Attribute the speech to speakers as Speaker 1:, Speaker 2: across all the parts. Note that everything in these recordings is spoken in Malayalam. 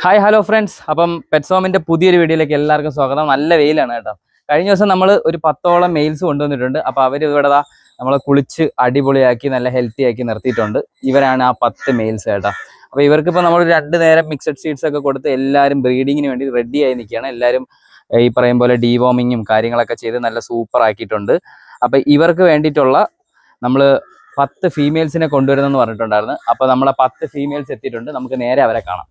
Speaker 1: Hi hello friends. അപ്പം പെറ്റ്സോമിൻ്റെ പുതിയൊരു വീഡിയോയിലേക്ക് എല്ലാവർക്കും സ്വാഗതം. നല്ല വെയിലാണ് കേട്ടോ. കഴിഞ്ഞ ദിവസം നമ്മൾ ഒരു 10ഓളം മെയിൽസ് കൊണ്ടുവന്നിട്ടുണ്ട്. അപ്പോൾ അവർ ഇവിടെ നമ്മളെ കുളിച്ച് അടിപൊളിയാക്കി നല്ല ഹെൽത്തി ആക്കി നിർത്തിയിട്ടുണ്ട്. ഇവരാണ് ആ 10 മെയിൽസ് കേട്ടോ. അപ്പോൾ ഇവർക്കിപ്പോൾ നമ്മൾ 2 നേരം മിക്സഡ് സീഡ്സ് ഒക്കെ കൊടുത്ത് എല്ലാവരും ബ്രീഡിങ്ങിന് വേണ്ടി റെഡി ആയി നിൽക്കുകയാണ്. എല്ലാവരും ഈ പറയും പോലെ ഡീവോമിങ്ങും കാര്യങ്ങളൊക്കെ ചെയ്ത് നല്ല സൂപ്പർ ആക്കിയിട്ടുണ്ട്. അപ്പോൾ ഇവർക്ക് വേണ്ടിയിട്ടുള്ള നമ്മൾ 10 ഫീമെയിൽസിനെ കൊണ്ടുവരുന്നെന്ന് പറഞ്ഞിട്ടുണ്ടായിരുന്നു. അപ്പോൾ നമ്മളെ 10 ഫീമെയിൽസ് എത്തിയിട്ടുണ്ട്. നമുക്ക് നേരെ അവരെ കാണാം.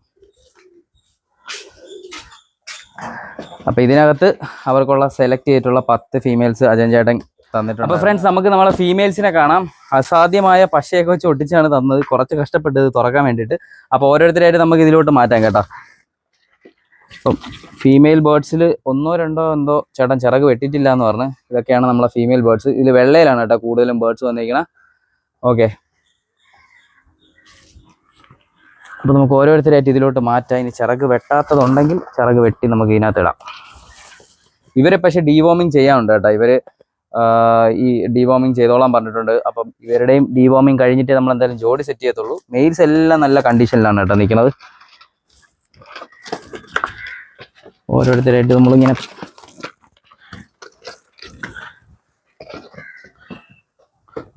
Speaker 1: അപ്പോൾ ഇതിനകത്ത് അവർക്കുള്ള സെലക്ട് ചെയ്തിട്ടുള്ള 10 ഫീമെയിൽസ് അജയൻ ചേട്ടൻ തന്നിട്ടുണ്ട്. അപ്പോൾ ഫ്രണ്ട്സ്, നമുക്ക് നമ്മളെ ഫീമെയിൽസിനെ കാണാം. അസാധ്യമായ പശയൊക്കെ വെച്ച് ഒട്ടിച്ചാണ് തന്നത്. കുറച്ച് കഷ്ടപ്പെട്ടത് തുറക്കാൻ വേണ്ടിയിട്ട്. അപ്പോൾ ഓരോരുത്തരായിട്ട് നമുക്ക് ഇതിലോട്ട് മാറ്റാം കേട്ടോ. അപ്പം ഫീമെയിൽ ബേർഡ്സിൽ 1 2 എന്തോ ചേട്ടൻ ചിറക് വെട്ടിയിട്ടില്ല എന്ന് പറഞ്ഞ്. ഇതൊക്കെയാണ് നമ്മളെ ഫീമെയിൽ ബേർഡ്സ്. ഇതിൽ വെള്ളയിലാണ് കേട്ടോ കൂടുതലും ബേർഡ്സ് വന്നിരിക്കണം. ഓക്കെ, അപ്പോൾ നമുക്ക് ഓരോരുത്തരായിട്ട് ഇതിലോട്ട് മാറ്റാം. ഇനി ചിറക് വെട്ടാത്തതുണ്ടെങ്കിൽ ചിറക് വെട്ടി നമുക്ക് ഇതിനകത്ത് ഇടാം. ഇവരെ പക്ഷേ ഡീവോമിങ് ചെയ്യാനുണ്ട് കേട്ടോ. ഇവർ ഈ ഡീവോമിങ് ചെയ്തോളാൻ പറഞ്ഞിട്ടുണ്ട്. അപ്പം ഇവരുടെയും ഡീവോമിങ് കഴിഞ്ഞിട്ട് നമ്മൾ എന്തായാലും ജോഡി സെറ്റ് ചെയ്യത്തുള്ളൂ. മെയിൽസ് എല്ലാം നല്ല കണ്ടീഷനിലാണ് കേട്ടോ നിൽക്കുന്നത്. ഓരോരുത്തരായിട്ട് നമ്മളിങ്ങനെ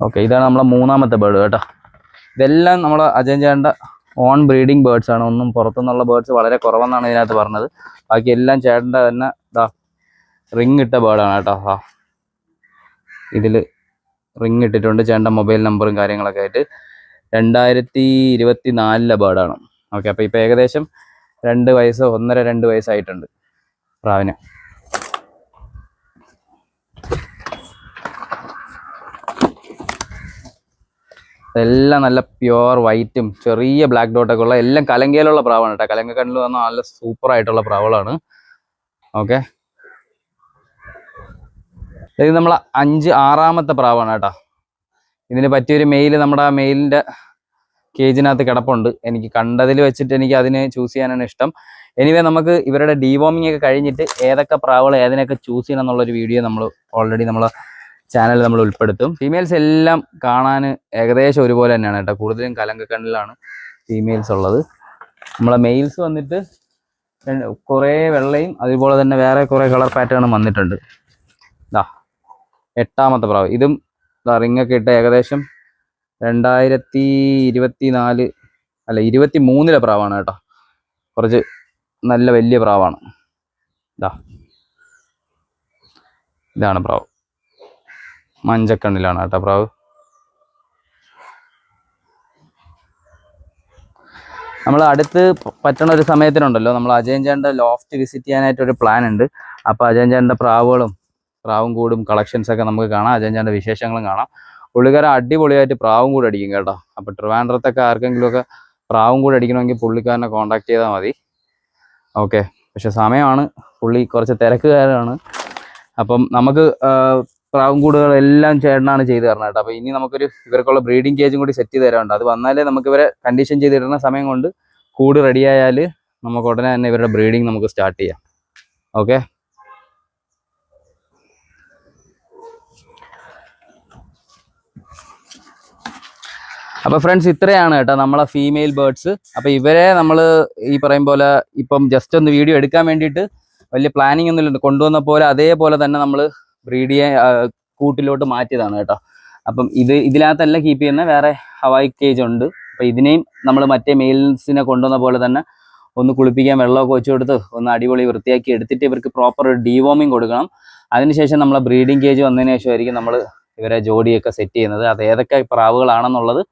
Speaker 1: ഓക്കെ, ഇതാണ് നമ്മളെ 3ാമത്തെ ബേർഡ് കേട്ടോ. ഇതെല്ലാം നമ്മളെ അജയൻ ചേട്ടൻ്റെ ഓൺ ബ്രീഡിങ് ബേർഡ്സ് ആണ്. ഒന്നും പുറത്തുനിന്നുള്ള ബേർഡ്സ് വളരെ കുറവെന്നാണ് ഇതിനകത്ത് പറഞ്ഞത്. ബാക്കി എല്ലാം ചേട്ടൻ്റെ തന്നെ റിങ് ഇട്ട ബേർഡാണ് കേട്ടോ. ഇതിൽ റിങ് ഇട്ടിട്ടുണ്ട്. ചേട്ടൻ്റെ മൊബൈൽ നമ്പറും കാര്യങ്ങളൊക്കെ ആയിട്ട്. 2024 ബേർഡാണ്. ഓക്കെ, അപ്പോൾ ഇപ്പോൾ ഏകദേശം 2 വയസ്സ് 1.5 2 വയസ്സായിട്ടുണ്ട് പ്രാവിന്. എല്ലാം നല്ല പ്യുവർ വൈറ്റും ചെറിയ ബ്ലാക്ക് ഡോട്ടൊക്കെ ഉള്ള എല്ലാം കലങ്കയിലുള്ള പ്രാവാണ് കേട്ടോ. കലങ്കക്കണ്ണിൽ വന്ന നല്ല സൂപ്പർ ആയിട്ടുള്ള പ്രാവുകളാണ്. ഓക്കെ, ഇത് നമ്മളെ 6ാമത്തെ പ്രാവാണ് കേട്ടോ. ഇതിന് പറ്റിയൊരു മെയിൽ നമ്മുടെ ആ മെയിലിൻ്റെ കേജിനകത്ത് കിടപ്പുണ്ട്. എനിക്ക് കണ്ടതിൽ വെച്ചിട്ട് എനിക്ക് അതിന് ചൂസ് ചെയ്യാനാണ് ഇഷ്ടം. എനിവേ, നമുക്ക് ഇവരുടെ ഡീവോമിങ് ഒക്കെ കഴിഞ്ഞിട്ട് ഏതൊക്കെ പ്രാവുകൾ ഏതിനൊക്കെ ചൂസ് ചെയ്യണം എന്നുള്ളൊരു വീഡിയോ നമ്മൾ ഓൾറെഡി നമ്മളെ ചാനൽ നമ്മൾ ഉൾപ്പെടുത്തും. ഫീമെയിൽസ് എല്ലാം കാണാൻ ഏകദേശം ഒരുപോലെ തന്നെയാണ് കേട്ടോ. കൂടുതലും കലങ്കക്കണ്ണിലാണ് ഫീമെയിൽസ് ഉള്ളത്. നമ്മളെ മെയിൽസ് വന്നിട്ട് കുറേ വെള്ളയും അതുപോലെ തന്നെ വേറെ കുറേ കളർ പാറ്റേണും വന്നിട്ടുണ്ട്. 8ാമത്തെ പ്രാവ്. ഇതും റിങ്ങൊക്കെ ഇട്ട് ഏകദേശം 2024 അല്ല 23 പ്രാവാണ് കേട്ടോ. കുറച്ച് നല്ല വലിയ പ്രാവാണ്. ഇതാണ് പ്രാവ്. മഞ്ചക്കണ്ണിലാണ് കേട്ടോ പ്രാവ്. നമ്മൾ അടുത്ത് പറ്റണ ഒരു സമയത്തിനുണ്ടല്ലോ, നമ്മൾ അജയൻ ചേട്ടൻ്റെ ലോഫ്റ്റ് വിസിറ്റ് ചെയ്യാനായിട്ടൊരു പ്ലാൻ ഉണ്ട്. അപ്പോൾ അജയൻ ചേട്ടൻ്റെ പ്രാവും കൂടും കളക്ഷൻസൊക്കെ നമുക്ക് കാണാം. അജയൻ ചേട്ടൻ്റെ വിശേഷങ്ങളും കാണാം. പുള്ളിക്കാരൻ അടിപൊളിയായിട്ട് പ്രാവും കൂടെ അടിക്കും കേട്ടോ. അപ്പോൾ ട്രിവാൻഡ്രത്തൊക്കെ ആർക്കെങ്കിലുമൊക്കെ പ്രാവും കൂടെ അടിക്കണമെങ്കിൽ പുള്ളിക്കാരനെ കോൺടാക്ട് ചെയ്താൽ മതി. ഓക്കെ, പക്ഷെ സമയമാണ്, പുള്ളി കുറച്ച് തിരക്കുകാരാണ്. അപ്പം നമുക്ക് പ്രാവും കൂടുകളെല്ലാം ചേട്ടനാണ് ചെയ്ത് തരണം കേട്ടോ. അപ്പോൾ ഇനി നമുക്കൊരു ഇവർക്കുള്ള ബ്രീഡിംഗ് കേജും കൂടി സെറ്റ് ചെയ്ത് തരാറുണ്ട്. അത് വന്നാലേ നമുക്ക് ഇവരെ കണ്ടീഷൻ ചെയ്തിടുന്ന സമയം കൊണ്ട് കൂട് റെഡിയായാൽ നമുക്ക് ഉടനെ തന്നെ ഇവരുടെ ബ്രീഡിങ് നമുക്ക് സ്റ്റാർട്ട് ചെയ്യാം. ഓക്കെ, അപ്പോൾ ഫ്രണ്ട്സ്, ഇത്രയാണ് കേട്ടോ നമ്മളെ ഫീമെയിൽ ബേർഡ്സ്. അപ്പോൾ ഇവരെ നമ്മൾ ഈ പറയും പോലെ ഇപ്പം ജസ്റ്റ് ഒന്ന് വീഡിയോ എടുക്കാൻ വേണ്ടിയിട്ട് വലിയ പ്ലാനിങ് ഒന്നുമില്ല. കൊണ്ടുവന്ന പോലെ അതേപോലെ തന്നെ നമ്മൾ ബ്രീഡ് ചെയ്യാൻ കൂട്ടിലോട്ട് മാറ്റിയതാണ് കേട്ടോ. അപ്പം ഇതിനകത്തല്ല കീപ്പ് ചെയ്യുന്ന വേറെ ഹവായി കേജ് ഉണ്ട്. അപ്പോൾ ഇതിനെയും നമ്മൾ മറ്റേ മെയിൽസിനെ കൊണ്ടുവന്ന പോലെ തന്നെ ഒന്ന് കുളിപ്പിക്കാൻ വെള്ളമൊക്കെ വെച്ച് കൊടുത്ത് ഒന്ന് അടിപൊളി വൃത്തിയാക്കി എടുത്തിട്ട് ഇവർക്ക് പ്രോപ്പർ ഡീവോമിങ് കൊടുക്കണം. അതിനുശേഷം നമ്മളെ ബ്രീഡിങ് കേജ് വന്നതിന് ശേഷമായിരിക്കും നമ്മൾ ഇവരെ ജോഡിയൊക്കെ സെറ്റ് ചെയ്യുന്നത്. അത് ഏതൊക്കെ പ്രാവുകളാണെന്നുള്ളത്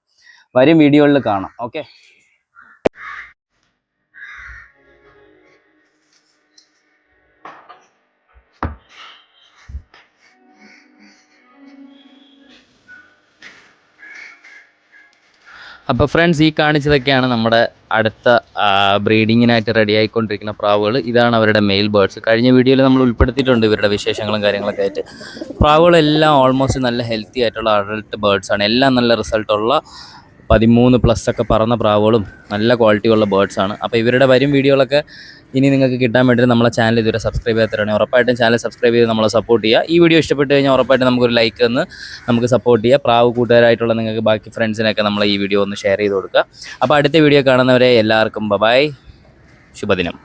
Speaker 1: വരും വീഡിയോകളിൽ കാണാം. ഓക്കെ, അപ്പോൾ ഫ്രണ്ട്സ്, ഈ കാണിച്ചതൊക്കെയാണ് നമ്മുടെ അടുത്ത ബ്രീഡിങ്ങിനായിട്ട് റെഡി ആയിക്കൊണ്ടിരിക്കുന്ന പ്രാവുകൾ. ഇതാണ് അവരുടെ മെയിൽ ബേർഡ്സ്. കഴിഞ്ഞ വീഡിയോയിൽ നമ്മൾ ഉൾപ്പെടുത്തിയിട്ടുണ്ട് ഇവരുടെ വിശേഷങ്ങളും കാര്യങ്ങളൊക്കെ ആയിട്ട്. പ്രാവുകളെല്ലാം ഓൾമോസ്റ്റ് നല്ല ഹെൽത്തി ആയിട്ടുള്ള അഡൾട്ട് ബേർഡ്സാണ്. എല്ലാം നല്ല റിസൾട്ടുള്ള 13+ ഒക്കെ പറന്ന പ്രാവുകളും നല്ല ക്വാളിറ്റി ഉള്ള ബേർഡ്സാണ്. അപ്പോൾ ഇവരുടെ വരും വീഡിയോകളൊക്കെ ഇനി നിങ്ങൾക്ക് കിട്ടാൻ വേണ്ടിയിട്ട് നമ്മളെ ചാനൽ ഇതുവരെ സബ്സ്ക്രൈബ് ചെയ്യാത്തവരാണ് ഉറപ്പായിട്ടും ചാനൽ സബ്സ്ക്രൈബ് ചെയ്ത് നമ്മളെ സപ്പോർട്ട് ചെയ്യുക. ഈ വീഡിയോ ഇഷ്ടപ്പെട്ട് കഴിഞ്ഞാൽ ഉറപ്പായിട്ടും നമുക്കൊരു ലൈക്ക് തന്ന് നമുക്ക് സപ്പോർട്ട് ചെയ്യുക. പ്രാവ് കൂട്ടുകാരായിട്ടുള്ള നിങ്ങൾക്ക് ബാക്കി ഫ്രണ്ട്സിനൊക്കെ നമ്മൾ ഈ വീഡിയോ ഒന്ന് ഷെയർ ചെയ്ത് കൊടുക്കുക. അപ്പോൾ അടുത്ത വീഡിയോ കാണുന്നവരെ എല്ലാവർക്കും ബൈ.
Speaker 2: ശുഭദിനം.